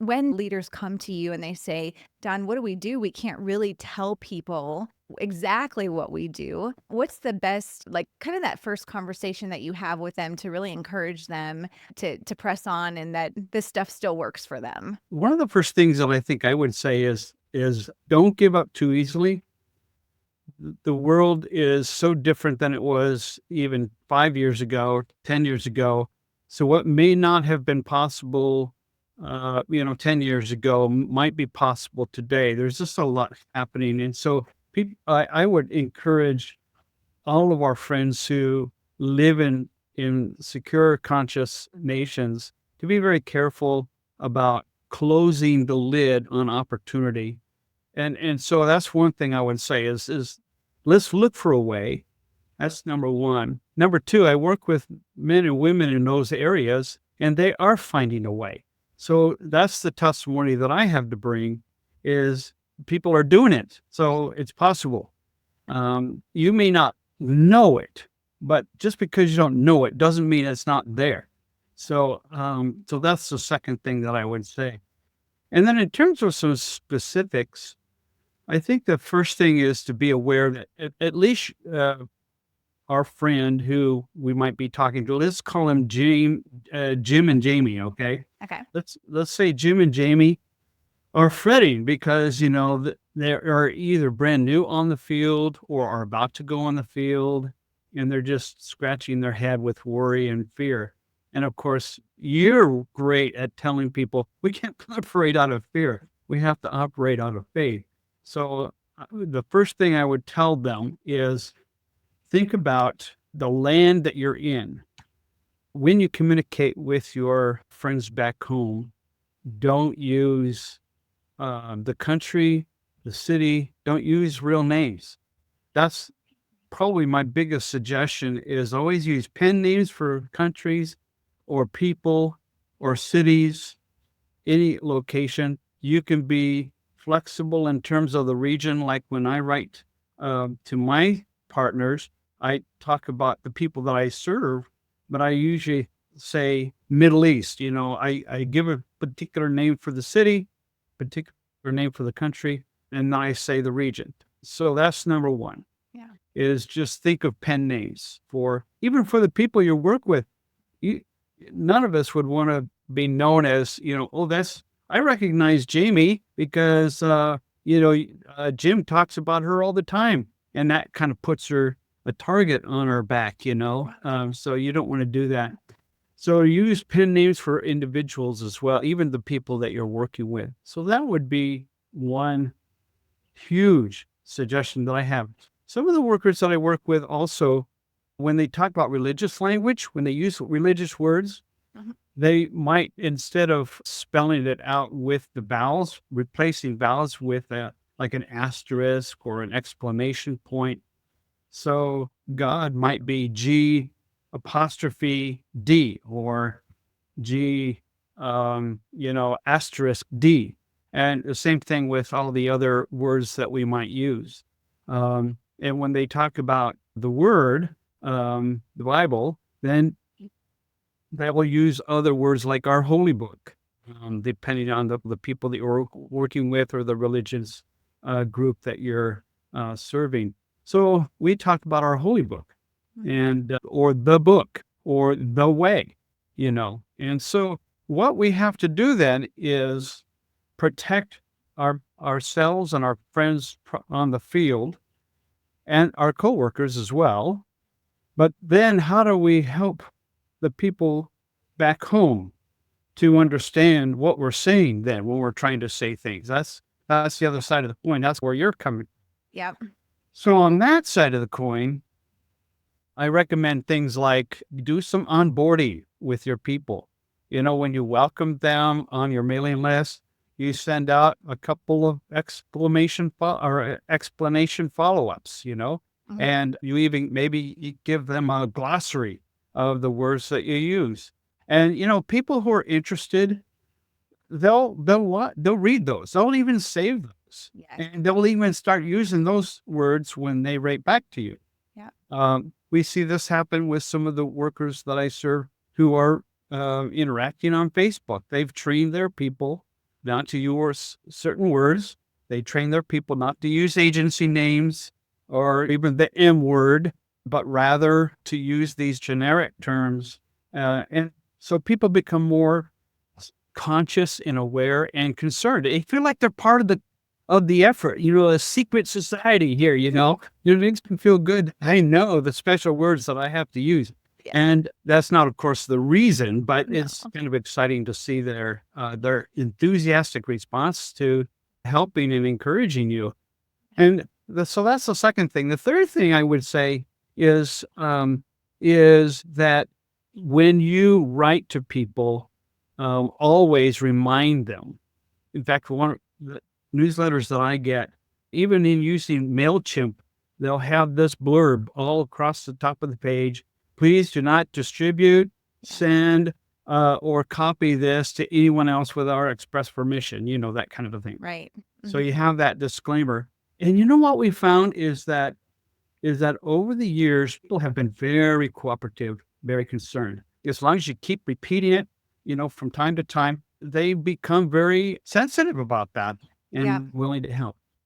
When leaders come to you and they say, Don, what do? We can't really tell people exactly what we do. What's the best, like kind of that first conversation that you have with them to really encourage them to press on and that this stuff still works for them? One of the first things that I think I would say is don't give up too easily. The world is so different than it was even 5 years ago, 10 years ago. So what may not have been possible, 10 years ago might be possible today. There's just a lot happening. And so I would encourage all of our friends who live in secure, conscious nations to be very careful about closing the lid on opportunity. And so that's one thing I would say is let's look for a way. That's number one. Number two, I work with men and women in those areas, and they are finding a way. So that's the testimony that I have to bring is people are doing it. So it's possible. You may not know it, but just because you don't know it doesn't mean it's not there. So that's the second thing that I would say. And then in terms of some specifics, I think the first thing is to be aware that at least our friend who we might be talking to, let's call him Jim and Jamie. Okay, Okay. let's say Jim and Jamie are fretting because they are either brand new on the field or are about to go on the field, and they're just scratching their head with worry and fear. And of course, you're great at telling people we can't operate out of fear. We have to operate out of faith. So the first thing I would tell them is think about the land that you're in. When you communicate with your friends back home, don't use the country, the city, don't use real names. That's probably my biggest suggestion is always use pen names for countries or people or cities, any location. You can be flexible in terms of the region. Like when I write to my partners, I talk about the people that I serve, but I usually say Middle East. I give a particular name for the city, particular name for the country, and then I say the region. So that's number one. Yeah. Is just think of pen names for even for the people you work with. None of us would want to be known as, I recognize Jamie because, Jim talks about her all the time. And that kind of puts her a target on her back, so you don't want to do that. So use pen names for individuals as well, even the people that you're working with. So that would be one huge suggestion that I have. Some of the workers that I work with also, when they talk about religious language, when they use religious words, they might, instead of spelling it out with the vowels, replacing vowels with like an asterisk or an exclamation point. So God might be G apostrophe D or G, asterisk D. And the same thing with all the other words that we might use. And when they talk about the word, the Bible, then they will use other words like our holy book, depending on the people that you're working with or the religious group that you're serving. So we talk about our holy book and or the book or the way, And so what we have to do then is protect ourselves and our friends on the field and our coworkers as well. But then how do we help the people back home to understand what we're saying then when we're trying to say things? That's the other side of the coin. That's where you're coming. Yep. So on that side of the coin, I recommend things like do some onboarding with your people. When you welcome them on your mailing list, you send out a couple of explanation follow-ups, and you even maybe give them a glossary of the words that you use. And, people who are interested, they'll read those. They'll even save those. Yes. And they'll even start using those words when they write back to you. Yeah. We see this happen with some of the workers that I serve who are interacting on Facebook. They've trained their people not to use certain words. They train their people not to use agency names or even the M word, but rather to use these generic terms. And so people become more conscious and aware and concerned. They feel like they're part of the effort, a secret society here, It makes me feel good. I know the special words that I have to use. Yeah. And that's not, of course, the reason, but No. it's kind of exciting to see their enthusiastic response to helping and encouraging you. And so that's the second thing. The third thing I would say is that when you write to people, always remind them. In fact, one of the newsletters that I get, even in using MailChimp, they'll have this blurb all across the top of the page. Please do not distribute, send, or copy this to anyone else with our express permission, that kind of a thing. Right. So you have that disclaimer. And you know what we found is that over the years, people have been very cooperative, very concerned. As long as you keep repeating it, from time to time, they become very sensitive about that Yeah. and willing to help.